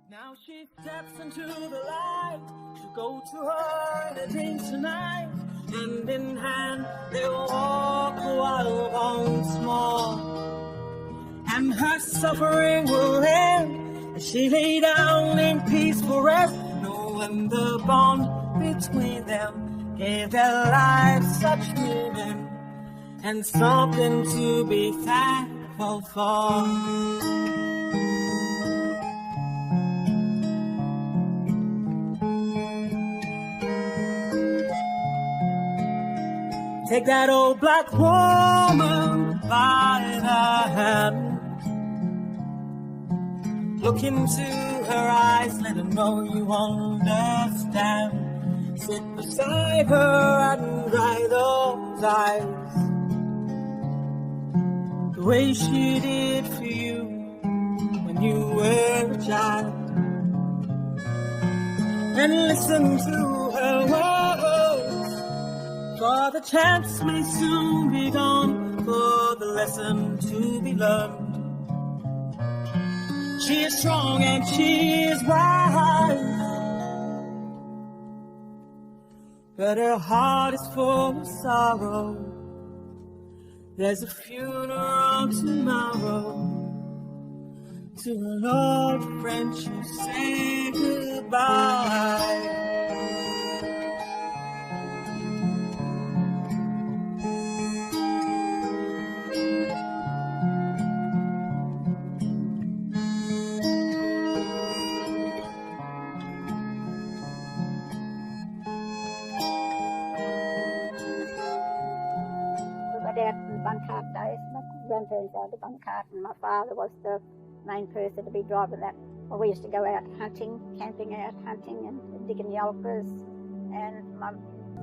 Now she steps into the light to go to her in a dream tonight. Hand in hand, they'll walk a while once more. And her suffering will end as she lay down in peaceful rest, knowing the bond between them gave their lives such meaning and something to be thankful for. Take that old black woman by the hand, look into her eyes, let her know you understand. Sit beside her and dry those eyes, the way she did for you when you were a child. And listen to her words, for the chance may soon be gone, for the lesson to be learned. She is strong and she is wise, but her heart is full of sorrow. There's a funeral tomorrow to an old friend she'll say goodbye. Buncard days. My grandparents died at Buncard, and my father was the main person to be driving that. Well, we used to go out hunting, camping out hunting and digging yelpers, and my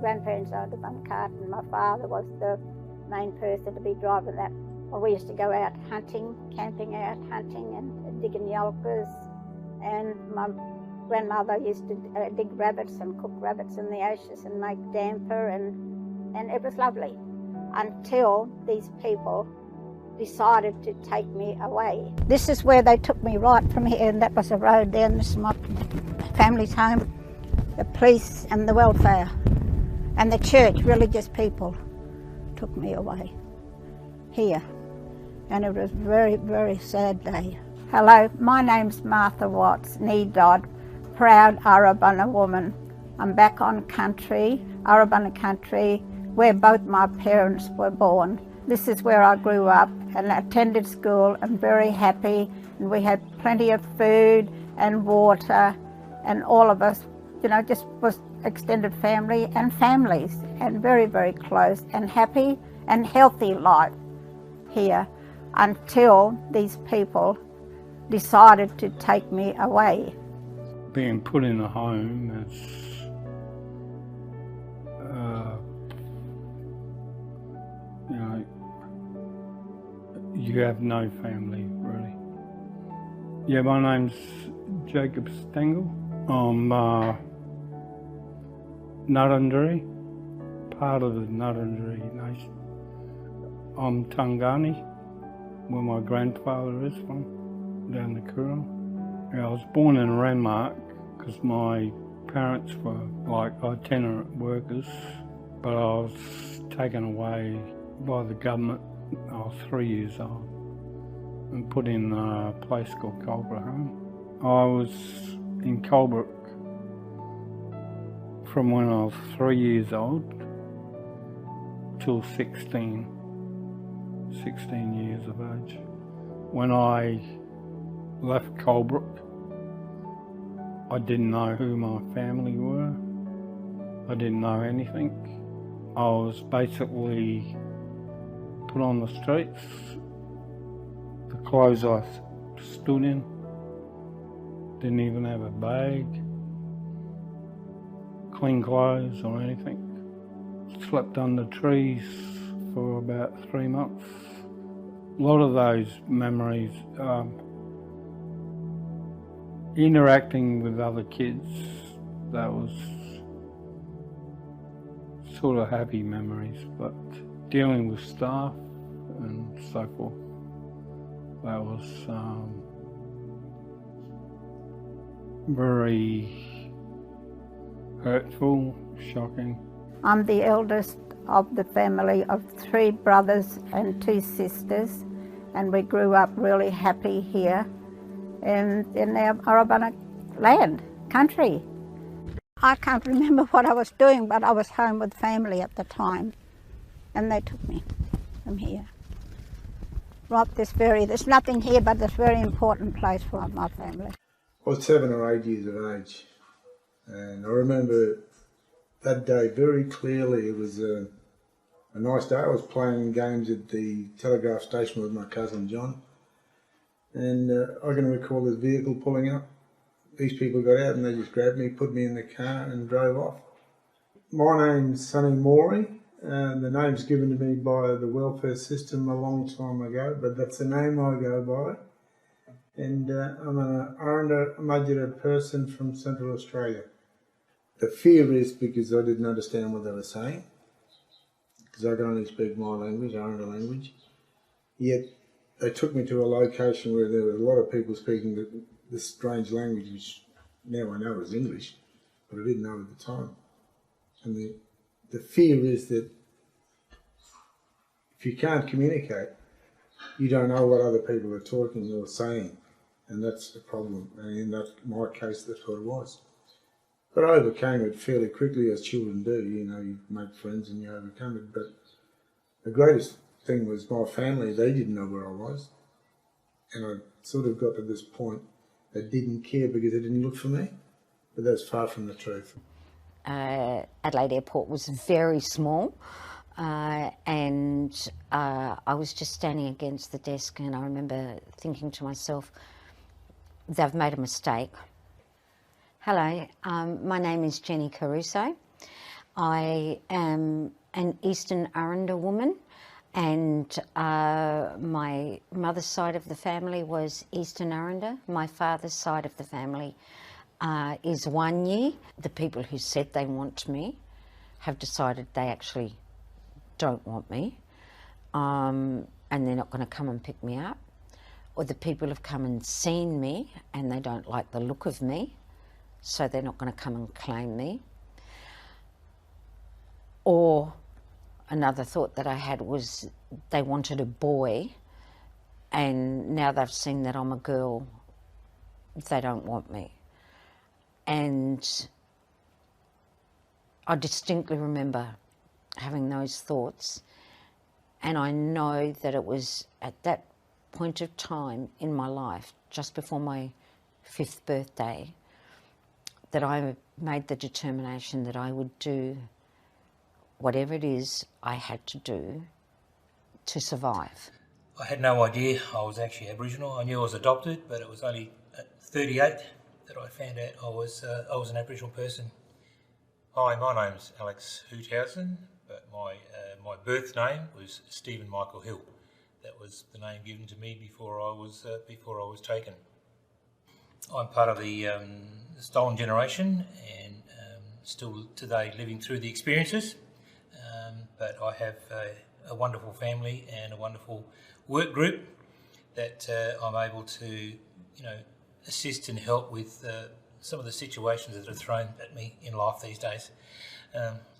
grandparents died at Buncard, and my father was the main person to be driving that. Well, we used to go out hunting, camping out hunting and digging yelpers, and my grandmother used to dig rabbits and cook rabbits in the ashes and make damper, and it was lovely. Until these people decided to take me away. This is where they took me right from here, and that was a road there, and this is my family's home. The police and the welfare and the church, religious people, took me away here. And it was a very, very sad day. Hello, my name's Martha Watts, Needod, proud Arabana woman. I'm back on country, Arabana country, where both my parents were born. This is where I grew up and attended school and very happy, and we had plenty of food and water, and all of us, just was extended family and families, and very, very close and happy and healthy life here until these people decided to take me away. Being put in a home is you have no family, really. Yeah, my name's Jacob Stengel. I'm Nurundjeri, part of the Nurundjeri Nation. I'm Tungani, where my grandfather is from, down the Coorong. Yeah, I was born in Renmark because my parents were like itinerant workers, but I was taken away by the government. I was 3 years old and put in a place called Culborough Home. I was in Culborough from when I was 3 years old till 16 years of age. When I left Culborough, I didn't know who my family were. I didn't know anything. I was basically put on the streets. The clothes I stood in, didn't even have a bag, clean clothes or anything. Slept under trees for about 3 months. A lot of those memories, interacting with other kids, that was sort of happy memories, but dealing with staff and so forth, that was very hurtful, shocking. I'm the eldest of the family of 3 brothers and 2 sisters, and we grew up really happy here in our Arabana land, country. I can't remember what I was doing, but I was home with family at the time, and they took me from here. Right, there's nothing here but this very important place for my family. I was 7 or 8 years of age, and I remember that day very clearly. It was a nice day. I was playing games at the telegraph station with my cousin John, and I can recall this vehicle pulling up. These people got out and they just grabbed me, put me in the car and drove off. My name's Sonny Morey, and the name's given to me by the welfare system a long time ago, but that's the name I go by. And I'm an Aranda Majida person from Central Australia. The fear is because I didn't understand what they were saying, because I can only speak my language, Aranda language. Yet they took me to a location where there was a lot of people speaking this strange language, which now I know is English, but I didn't know at the time. And the fear is that if you can't communicate, you don't know what other people are talking or saying, and that's a problem. And in my case, that's what it was. But I overcame it fairly quickly, as children do. You know, you make friends and you overcome it. But the greatest thing was my family. They didn't know where I was. And I sort of got to this point. They didn't care because they didn't look for me. But that's far from the truth. Adelaide Airport was very small, and I was just standing against the desk, and I remember thinking to myself, they've made a mistake. Hello, my name is Jenny Caruso. I am an Eastern Aranda woman, and my mother's side of the family was Eastern Aranda. My father's side of the family is Wanyi. The people who said they want me have decided they actually don't want me, and they're not going to come and pick me up. Or the people have come and seen me and they don't like the look of me, so they're not going to come and claim me. Or another thought that I had was they wanted a boy, and now they've seen that I'm a girl, they don't want me. And I distinctly remember having those thoughts, and I know that it was at that point of time in my life, just before my 5th birthday, that I made the determination that I would do whatever it is I had to do to survive. I had no idea I was actually Aboriginal. I knew I was adopted, but it was only at 38 that I found out I was an Aboriginal person. Hi, my name's Alex Hoothausen, but my birth name was Stephen Michael Hill. That was the name given to me before I was taken. I'm part of the stolen generation, and still today living through the experiences. But I have a wonderful family and a wonderful work group that I'm able to, assist and help with some of the situations that are thrown at me in life these days.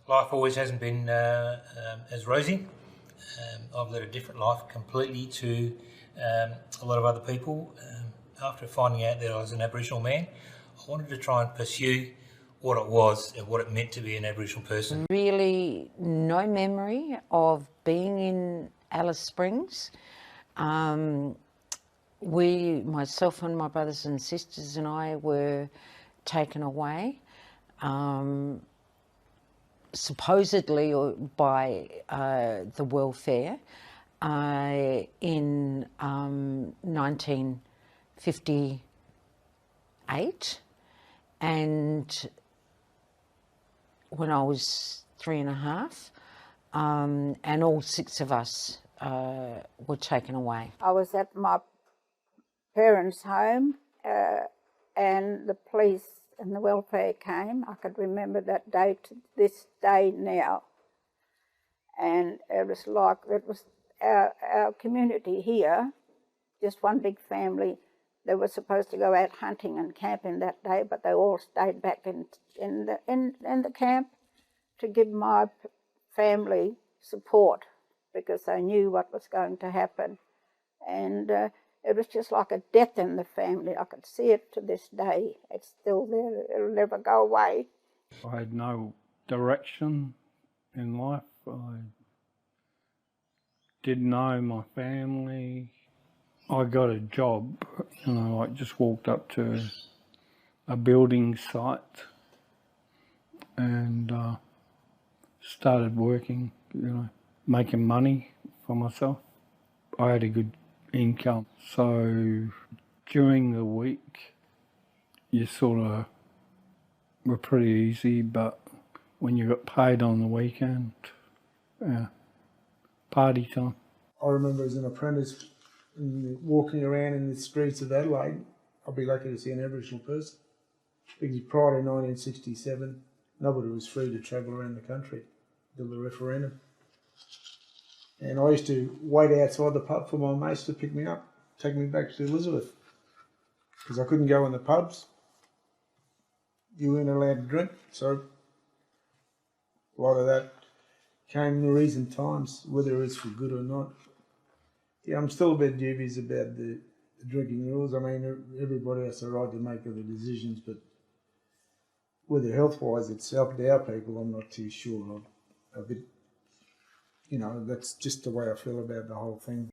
Life always hasn't been as rosy. I've led a different life completely to a lot of other people. After finding out that I was an Aboriginal man, I wanted to try and pursue what it was and what it meant to be an Aboriginal person. Really no memory of being in Alice Springs. Myself and my brothers and sisters and I were taken away, supposedly by the welfare in 1958, and when I was 3.5, and all 6 of us were taken away. I was at my parents' home and the police and the welfare came. I could remember that day to this day now. And it was like, it was our community here, just one big family, They were supposed to go out hunting and camping that day, but they all stayed back in the camp to give my family support because they knew what was going to happen. And it was just like a death in the family. I could see it to this day. It's still there. It'll never go away. I had no direction in life. I didn't know my family. I got a job, I just walked up to a building site and started working, making money for myself. I had a good income. So during the week, you sort of were pretty easy, but when you got paid on the weekend, party time. I remember as an apprentice walking around in the streets of Adelaide, I'd be lucky to see an Aboriginal person. Because prior to 1967, nobody was free to travel around the country until the referendum. And I used to wait outside the pub for my mates to pick me up, take me back to Elizabeth. Because I couldn't go in the pubs. You weren't allowed to drink, so a lot of that came in recent times, whether it's for good or not. Yeah, I'm still a bit dubious about the drinking rules. I mean, everybody has the right to make other decisions, but whether health-wise it's helped our people, I'm not too sure. A bit, that's just the way I feel about the whole thing.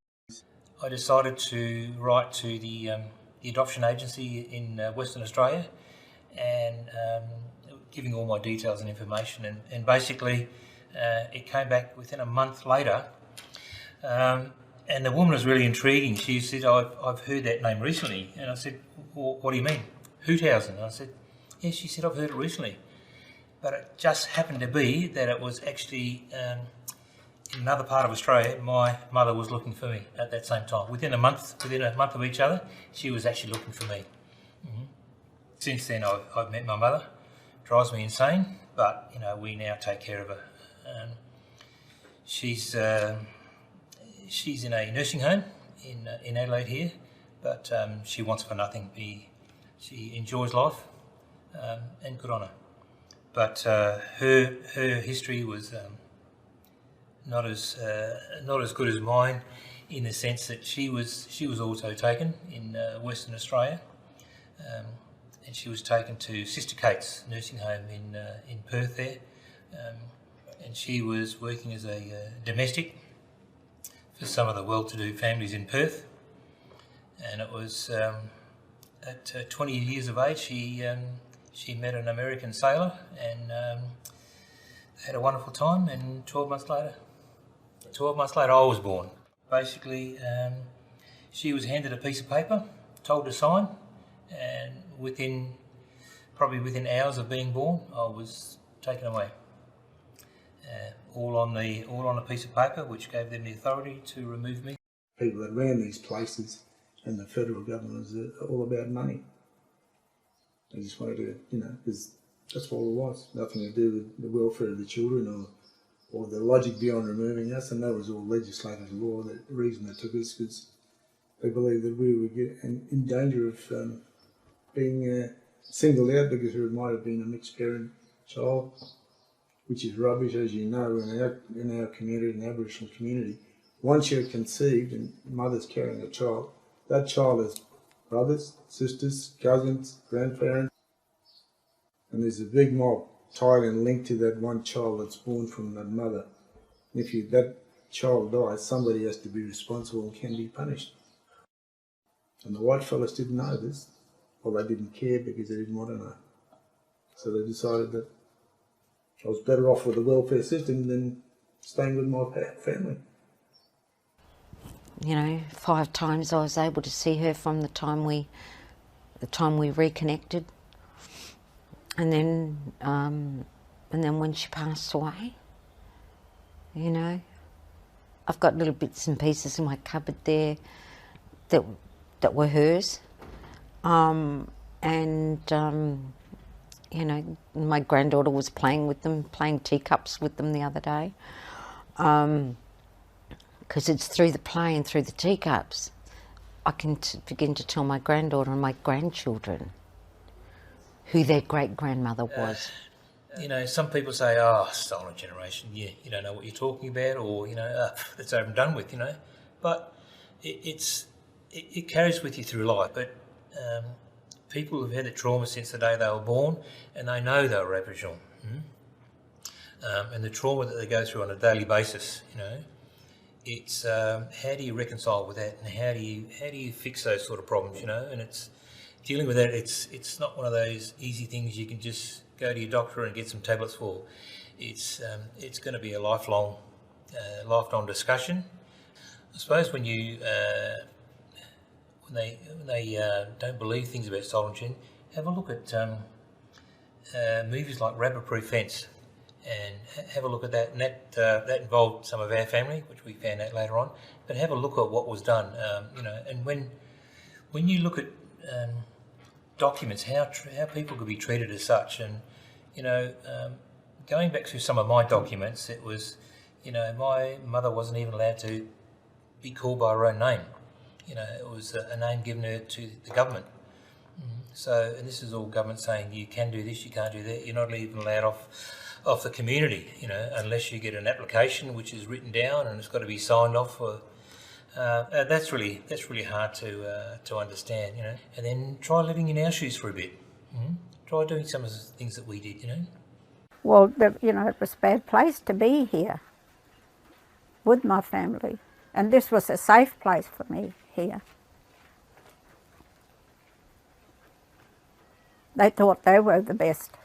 I decided to write to the adoption agency in Western Australia and giving all my details and information, and basically it came back within a month later. And the woman was really intriguing. She said, I've heard that name recently. And I said, well, what do you mean? Hoothausen. And I said, yes, she said, I've heard it recently. But it just happened to be that it was actually in another part of Australia. My mother was looking for me at that same time. Within a month of each other, she was actually looking for me. Mm-hmm. Since then, I've met my mother. Drives me insane, but, we now take care of her. She's in a nursing home in Adelaide here, but she wants for nothing. She enjoys life, and good on her. But her history was not as good as mine, in the sense that she was also taken in Western Australia, and she was taken to Sister Kate's nursing home in Perth there, and she was working as a domestic for some of the well-to-do families in Perth. And it was at 20 years of age she met an American sailor and had a wonderful time, and 12 months later I was born. Basically, she was handed a piece of paper, told to sign, and within hours of being born, I was taken away. All on a piece of paper, which gave them the authority to remove me. People that ran these places and the federal government was all about money. They just wanted to, because that's all it was. Nothing to do with the welfare of the children or the logic beyond removing us, and that was all legislated law. The reason they took us because they believed that we were in danger of being singled out because we might have been a mixed parent child, which is rubbish, as you know, in our community, in the Aboriginal community. Once you're conceived and mother's carrying a child, that child has brothers, sisters, cousins, grandparents, and there's a big mob tied and linked to that one child that's born from that mother. And if that child dies, somebody has to be responsible and can be punished. And the white fellas didn't know this, or they didn't care because they didn't want to know. So they decided that I was better off with the welfare system than staying with my family. 5 times I was able to see her from the time we reconnected, and then when she passed away, I've got little bits and pieces in my cupboard there that were hers, my granddaughter was playing teacups with them the other day, because it's through the play and through the teacups I can begin to tell my granddaughter and my grandchildren who their great-grandmother was. You know, some people say, oh, stolen generation, yeah, you don't know what you're talking about, or, you know, it's over and done with, you know. But it carries with you through life. But people have had the trauma since the day they were born, and they know they were Aboriginal. And the trauma that they go through on a daily basis, you know, it's how do you reconcile with that, and how do you fix those sort of problems, you know? And it's dealing with that. It's not one of those easy things you can just go to your doctor and get some tablets for. It's going to be a lifelong discussion. I suppose when you when they don't believe things about stolen gen, have a look at movies like Rabbit Proof Fence, and have a look at that. And that involved some of our family, which we found out later on. But have a look at what was done, you know. And when you look at documents, how people could be treated as such, and you know, going back through some of my documents, it was, you know, my mother wasn't even allowed to be called by her own name. You know, it was a name given her to the government. So, and this is all government saying you can do this, you can't do that. You're not even allowed off the community, you know, unless you get an application which is written down and it's got to be signed off. For that's really hard to understand, you know. And then try living in our shoes for a bit. Try doing some of the things that we did, you know. Well, you know, it was a bad place to be here with my family. And this was a safe place for me here. They thought they were the best.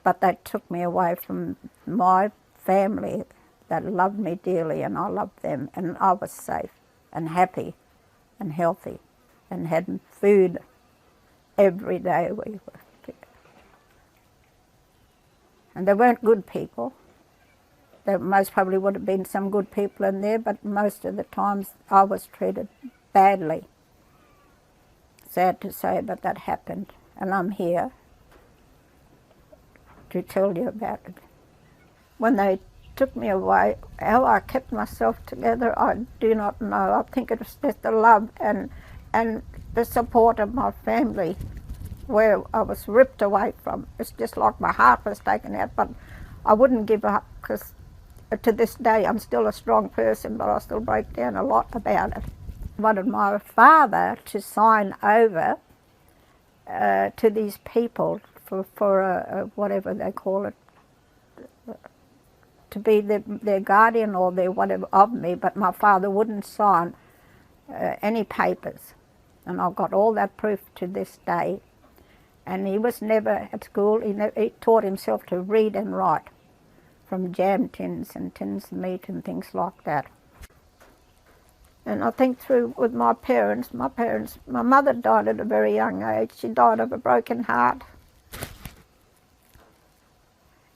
But they took me away from my family that loved me dearly, and I loved them. And I was safe and happy and healthy and had food every day we were there. And they weren't good people. There most probably would have been some good people in there, but most of the times I was treated badly. Sad to say, but that happened. And I'm here to tell you about it. When they took me away, how I kept myself together, I do not know. I think it was just the love and the support of my family, where I was ripped away from. It's just like my heart was taken out, but I wouldn't give up, because to this day I'm still a strong person, but I still break down a lot about it. I wanted my father to sign over to these people for whatever they call it, to be their guardian or their whatever of me, but my father wouldn't sign any papers. And I've got all that proof to this day. And he was never at school. He taught himself to read and write from jam tins and tins of meat and things like that. And I think through with my parents, my mother died at a very young age. She died of a broken heart.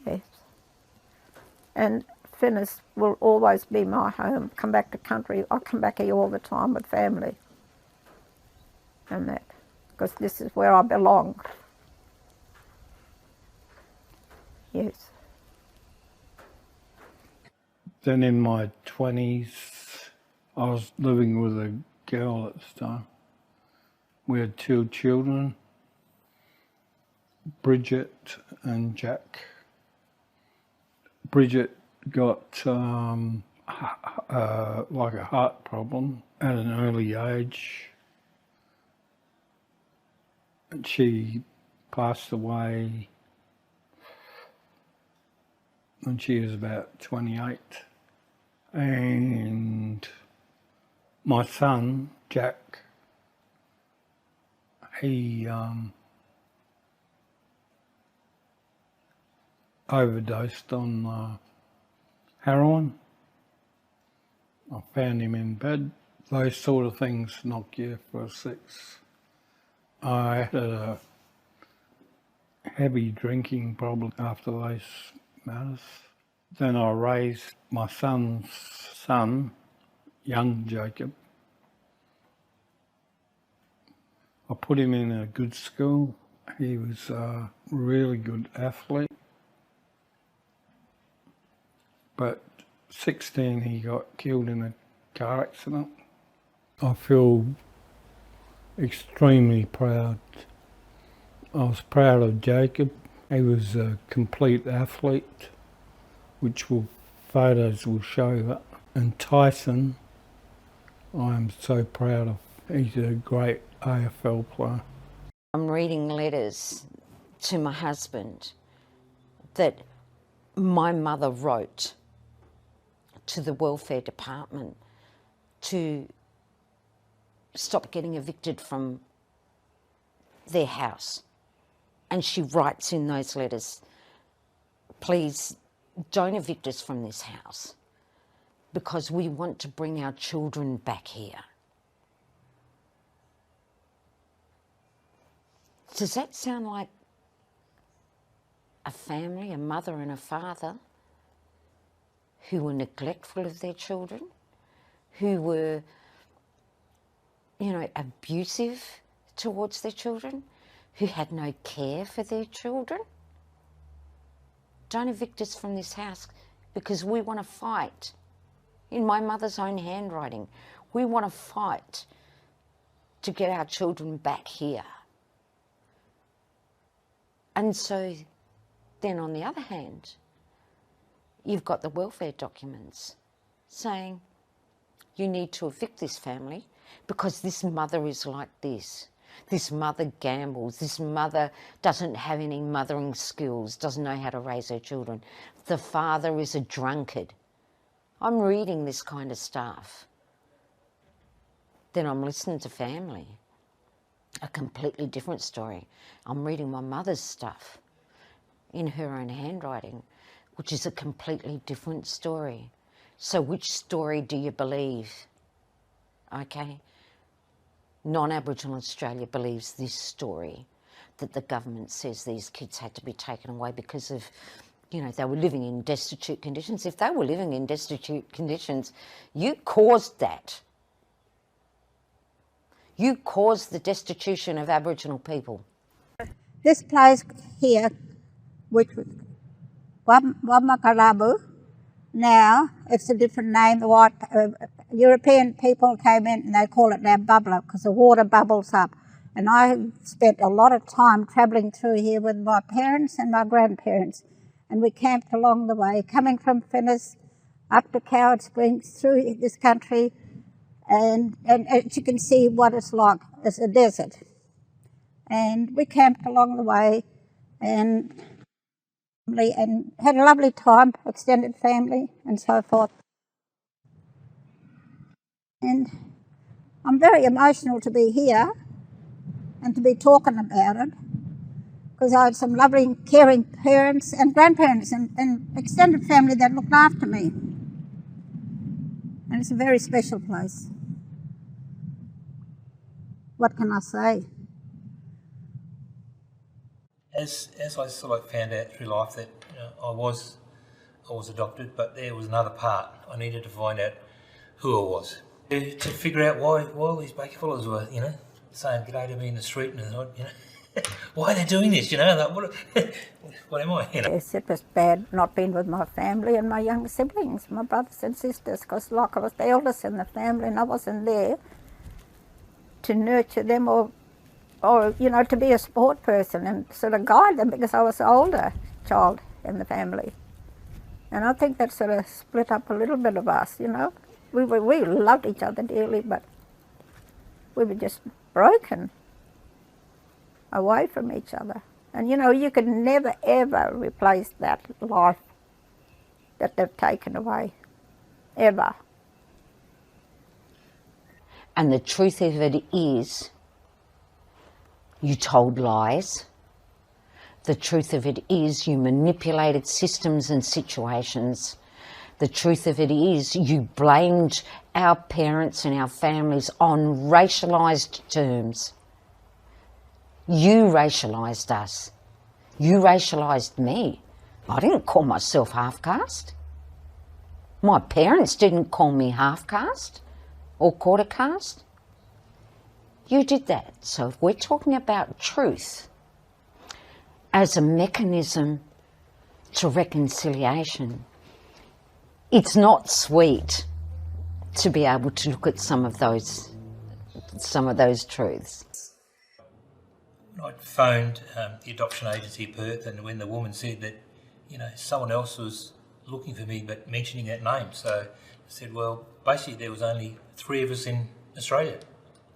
Yes. And Finnis will always be my home. Come back to country. I come back here all the time with family. And that, because this is where I belong. Yes. Then in my 20s, I was living with a girl at the time. We had 2 children, Bridget and Jack. Bridget got like a heart problem at an early age. And she passed away when she was about 28. And my son, Jack, he overdosed on heroin. I found him in bed. Those sort of things knock you for 6. I had a heavy drinking problem after those matters. Then I raised my son's son, young Jacob. I put him in a good school. He was a really good athlete. But 16, he got killed in a car accident. I feel extremely proud. I was proud of Jacob. He was a complete athlete, which photos will show that. And Tyson, I am so proud of. He's a great AFL player. I'm reading letters to my husband that my mother wrote to the welfare department to stop getting evicted from their house. And she writes in those letters, please don't evict us from this house because we want to bring our children back here. Does that sound like a family, a mother and a father who were neglectful of their children, who were, abusive towards their children, who had no care for their children? Don't evict us from this house because we want to fight. In my mother's own handwriting, we want to fight to get our children back here. And so then on the other hand, you've got the welfare documents saying you need to evict this family because this mother is like this. This mother gambles. This mother doesn't have any mothering skills, doesn't know how to raise her children. The father is a drunkard. I'm reading this kind of stuff. Then I'm listening to family. A completely different story. I'm reading my mother's stuff in her own handwriting, which is a completely different story. So which story do you believe? Okay? Non-Aboriginal Australia believes this story, that the government says these kids had to be taken away because of, they were living in destitute conditions. If they were living in destitute conditions, you caused that. You caused the destitution of Aboriginal people. This place here, which was Wamakarabu, now it's a different name. The white European people came in and they call it now bubbler because the water bubbles up. And I spent a lot of time travelling through here with my parents and my grandparents. And we camped along the way, coming from Finnis up to Coward Springs, through this country. And as you can see what it's like, it's a desert. And we camped along the way and had a lovely time, extended family and so forth. And I'm very emotional to be here and to be talking about it because I had some lovely, caring parents and grandparents and extended family that looked after me. And it's a very special place. What can I say? As I sort of found out through life that I was adopted, but there was another part. I needed to find out who I was to figure out why all these baby fellas were saying g'day to me in the street and why are they doing this? Like, what am I? Yes, it was bad not being with my family and my young siblings, my brothers and sisters, because like I was the eldest in the family and I wasn't there to nurture them or to be a support person and sort of guide them because I was the older child in the family. And I think that sort of split up a little bit of us, We loved each other dearly, but we were just broken away from each other. And you could never ever replace that life that they've taken away, ever. And the truth of it is, you told lies. The truth of it is, you manipulated systems and situations. The truth of it is, you blamed our parents and our families on racialised terms. You racialised us. You racialised me. I didn't call myself half-caste. My parents didn't call me half-caste or quarter-caste. You did that. So if we're talking about truth as a mechanism to reconciliation, it's not sweet to be able to look at some of those some of those truths. I phoned the adoption agency Perth, and when the woman said that, someone else was looking for me but mentioning that name, so I said, well, basically there was only 3 of us in Australia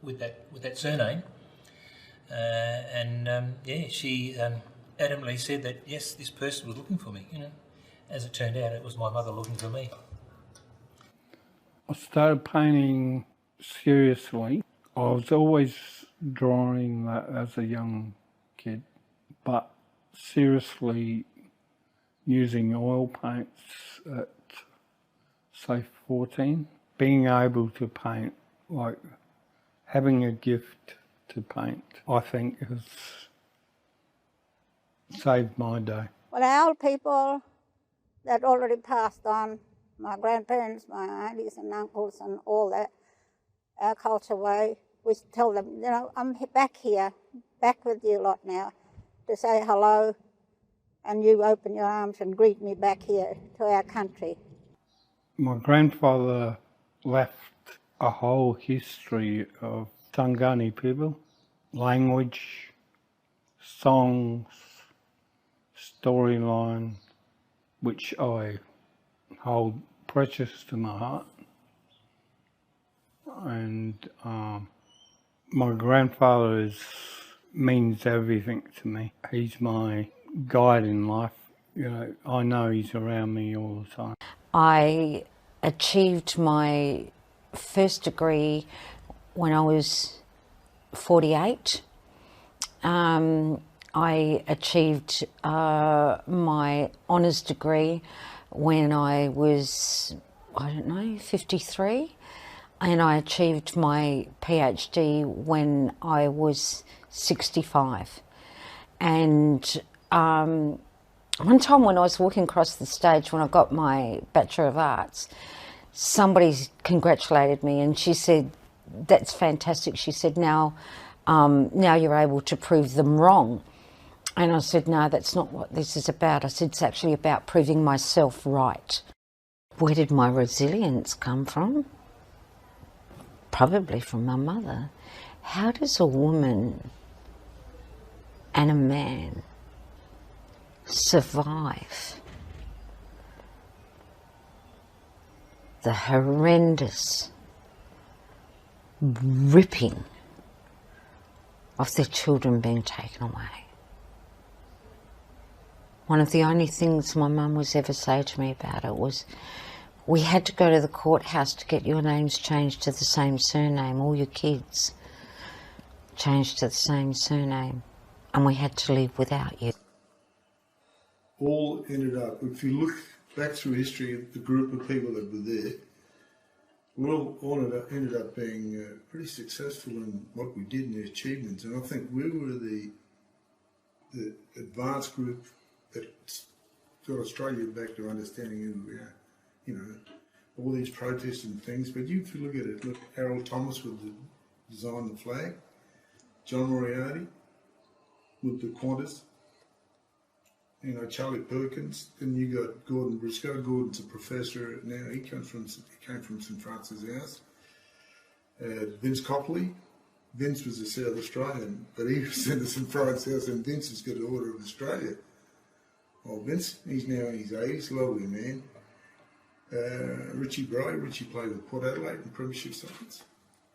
with that surname, she adamantly said that yes, this person was looking for me. As it turned out, it was my mother looking for me. I started painting seriously. I was always drawing that as a young kid, but seriously using oil paints at, say, 14. Being able to paint, like having a gift to paint, I think has saved my day. Well, our old people that already passed on, my grandparents, my aunties and uncles and all that, our culture way, we tell them, I'm back here, back with you lot now, to say hello, and you open your arms and greet me back here to our country. My grandfather left a whole history of Tangani people, language, songs, storyline, which I hold precious to my heart. And my grandfather means everything to me. He's my guide in life. I know he's around me all the time. I achieved my first degree when I was 48. I achieved my honours degree when I was, 53. And I achieved my PhD when I was 65. And one time when I was walking across the stage when I got my Bachelor of Arts, somebody congratulated me and she said, "That's fantastic." She said, now you're able to prove them wrong. And I said, no, that's not what this is about. I said, it's actually about proving myself right. Where did my resilience come from? Probably from my mother. How does a woman and a man survive the horrendous ripping of their children being taken away? One of the only things my mum was ever say to me about it was, we had to go to the courthouse to get your names changed to the same surname, all your kids changed to the same surname, and we had to live without you. All ended up, if you look back through history, the group of people that were there, we all ended up being pretty successful in what we did and the achievements. And I think we were the advanced group that got Australia back to understanding who we are. All these protests and things. But if you look at it, look, Harold Thomas would design the flag, John Moriarty with the Qantas, Charlie Perkins. Then you got Gordon Briscoe. Gordon's a professor now. He came from St Francis House. Vince Copley. Vince was a South Australian, but he was in the St Francis House, and Vince has got the Order of Australia. Oh, Vince, he's now in his 80s, lovely man. Richie Bray. Richie played with Port Adelaide in Premiership sides.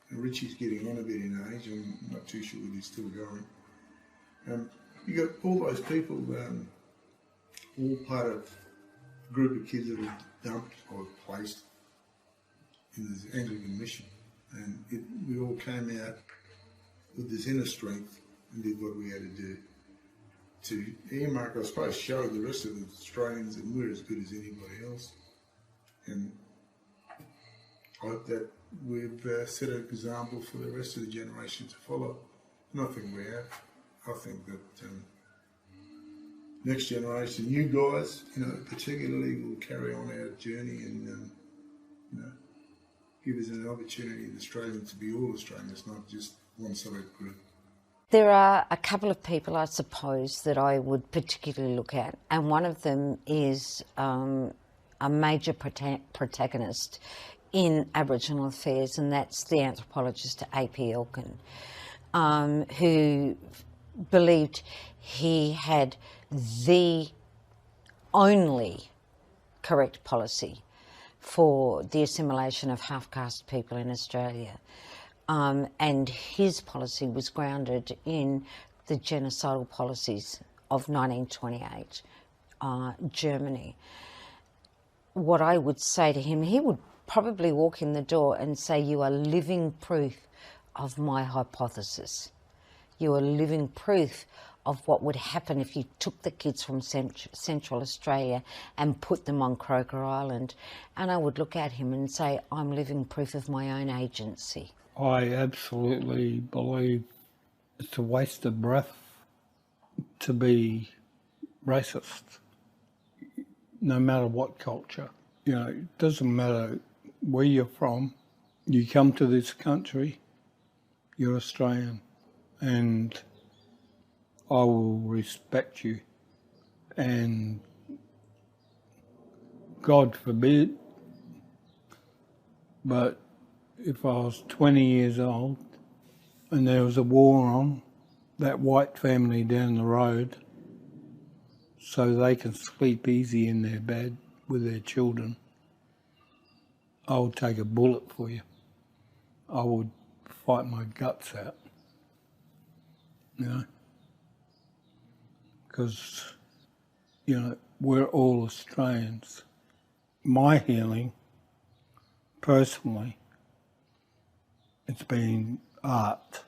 And Richie's getting on a bit in age. I'm not too sure that he's still going. You got all those people, all part of a group of kids that were dumped or placed in the Anglican mission. And we all came out with this inner strength and did what we had to do to earmark, I suppose, show the rest of the Australians that we're as good as anybody else. And I hope that we've set an example for the rest of the generation to follow. And I think we have. I think that next generation, you guys, particularly, will carry on our journey and, give us an opportunity in Australia to be all Australians, not just one select group. There are a couple of people, I suppose, that I would particularly look at, and one of them is a major protagonist in Aboriginal affairs, and that's the anthropologist A.P. Elkin, who believed he had the only correct policy for the assimilation of half-caste people in Australia. And his policy was grounded in the genocidal policies of 1928 Germany. What I would say to him, he would probably walk in the door and say, "You are living proof of my hypothesis. You are living proof of what would happen if you took the kids from Central Australia and put them on Croker Island." And I would look at him and say, "I'm living proof of my own agency." I absolutely believe it's a waste of breath to be racist, no matter what culture. You know, it doesn't matter where you're from. You come to this country, you're Australian, and I will respect you. And God forbid, but if I was 20 years old and there was a war on, that white family down the road, so they can sleep easy in their bed with their children, I would take a bullet for you. I would fight my guts out, you know, because, you know, we're all Australians. My healing, personally, it's been art,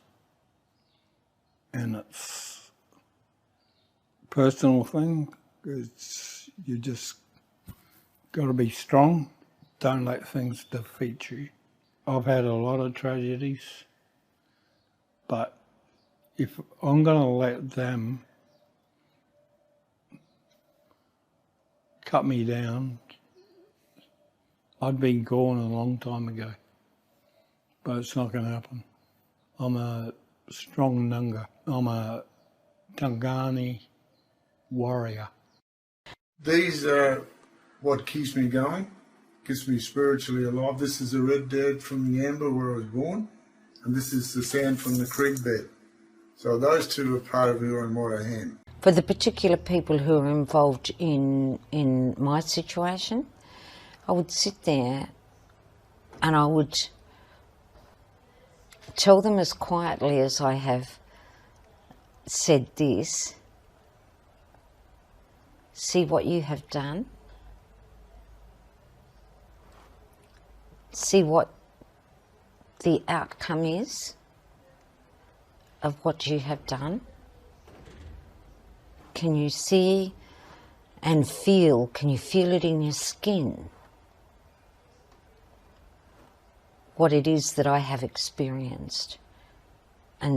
and it's a personal thing. It's, you just got to be strong. Don't let things defeat you. I've had a lot of tragedies, but if I'm going to let them cut me down, I'd been gone a long time ago. But it's not going to happen. I'm a strong Nunga. I'm a Tangani warrior. These are what keeps me going, keeps me spiritually alive. This is a red dirt from the amber where I was born, and this is the sand from the creek bed. So those two are part of who and what I am. For the particular people who are involved in my situation, I would sit there and I would tell them as quietly as I have said this, see what you have done, see what the outcome is of what you have done. Can you see and feel, can you feel it in your skin, what it is that I have experienced and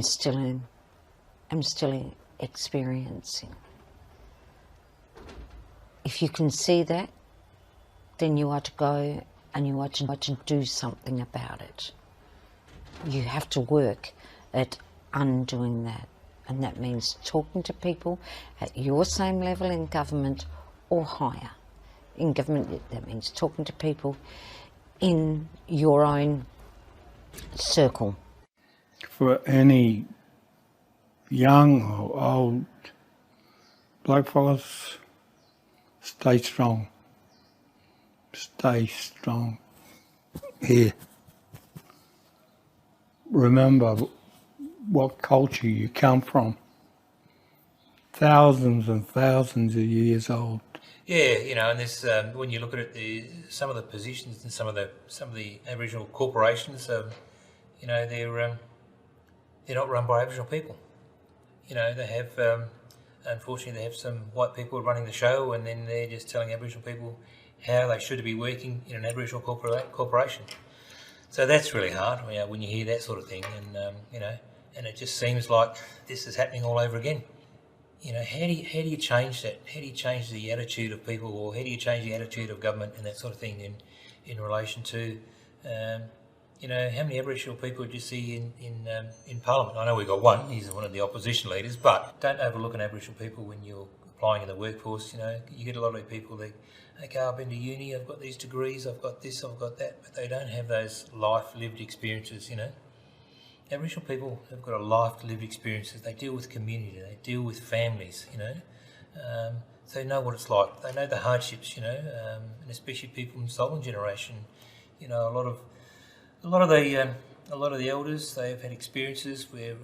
am still experiencing? If you can see that, then you are to go and you are to do something about it. You have to work at undoing that, and that means talking to people at your same level in government or higher. In government, that means talking to people in your own circle. For any young or old black fellas, stay strong. Stay strong. Here. Remember what culture you come from. Thousands and thousands of years old. Yeah, you know, and this when you look at it, some of the positions and some of the Aboriginal corporations, you know, they're not run by Aboriginal people. You know, they have unfortunately they have some white people running the show, and then they're just telling Aboriginal people how they should be working in an Aboriginal corporation. So that's really hard, you know, when you hear that sort of thing, and you know, and it just seems like this is happening all over again. You know, how do you change that? How do you change the attitude of people, or how do you change the attitude of government and that sort of thing in relation to You know, how many Aboriginal people do you see in Parliament? I know we've got one, he's one of the opposition leaders, but don't overlook an Aboriginal people when you're applying in the workforce. You know, you get a lot of people that, okay, I've been to uni, I've got these degrees, I've got this, I've got that, but they don't have those life-lived experiences, you know. Aboriginal people have got a life-lived experiences. They deal with community, they deal with families, you know. So they know what it's like. They know the hardships, you know, and especially people in Solomon generation. You know, a lot of the elders, they've had experiences where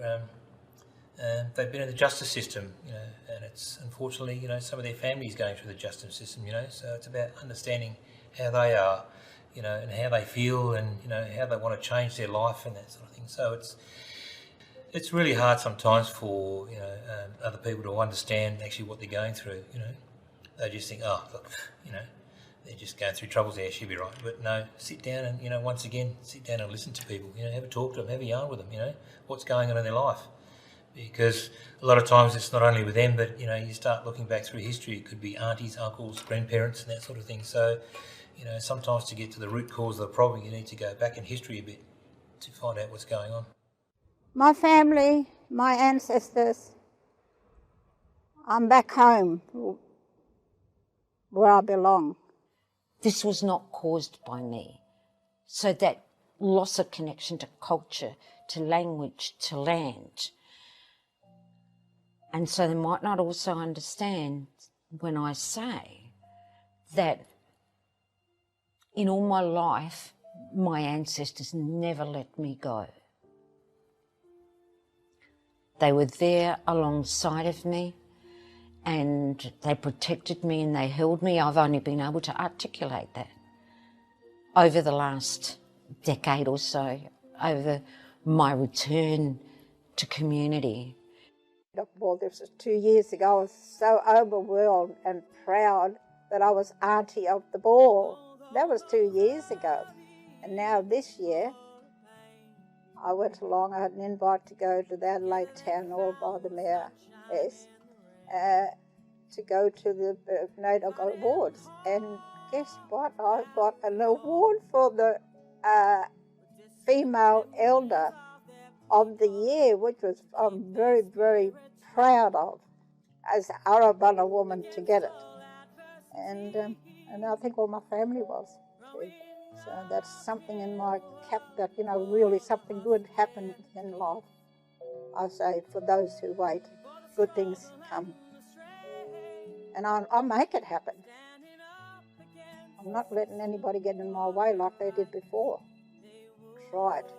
they've been in the justice system, you know, and it's unfortunately, you know, some of their families going through the justice system, you know. So it's about understanding how they are, you know, and how they feel, and you know how they want to change their life and that sort of thing. So it's really hard sometimes for, you know, other people to understand actually what they're going through. You know, they just think, oh, look, you know, they're just going through troubles there, she'll be right. But no, sit down and, you know, once again, sit down and listen to people. You know, have a talk to them, have a yarn with them. You know, what's going on in their life, because a lot of times it's not only with them, but you know, you start looking back through history. It could be aunties, uncles, grandparents, and that sort of thing. So, you know, sometimes to get to the root cause of the problem, you need to go back in history a bit to find out what's going on. My family, my ancestors, I'm back home where I belong. This was not caused by me. So that loss of connection to culture, to language, to land. And so they might not also understand when I say that in all my life, my ancestors never let me go. They were there alongside of me, and they protected me and they held me. I've only been able to articulate that over the last decade or so, over my return to community. Well, this was 2 years ago. I was so overwhelmed and proud that I was auntie of the ball. That was 2 years ago. And now this year, I went along, I had an invite to go to the Adelaide Town Hall by the Mayor, to go to the I got awards. And guess what? I got an award for the Female Elder of the Year, which was I'm very, very proud of, as an Arabana woman to get it. And I think all my family was too. So that's something in my cap that, you know, really something good happened in life. I say, for those who wait, good things come. And I'll make it happen. I'm not letting anybody get in my way like they did before. Try it.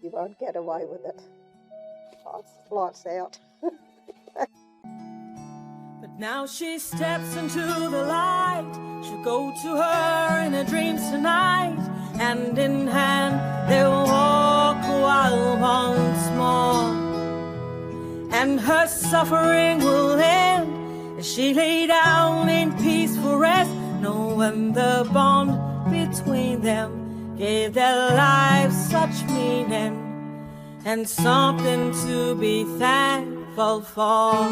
You won't get away with it. Lights out. But now she steps into the light. She'll go to her in her dreams tonight. Hand in hand, they'll walk a while once more. And her suffering will end as she lay down in peaceful rest, knowing the bond between them gave their lives such meaning and something to be thankful for.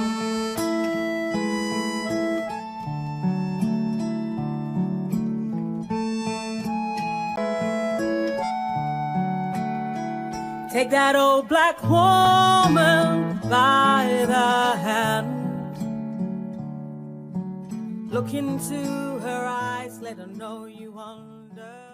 Take that old black woman by the hand. Look into her eyes, let her know you understand.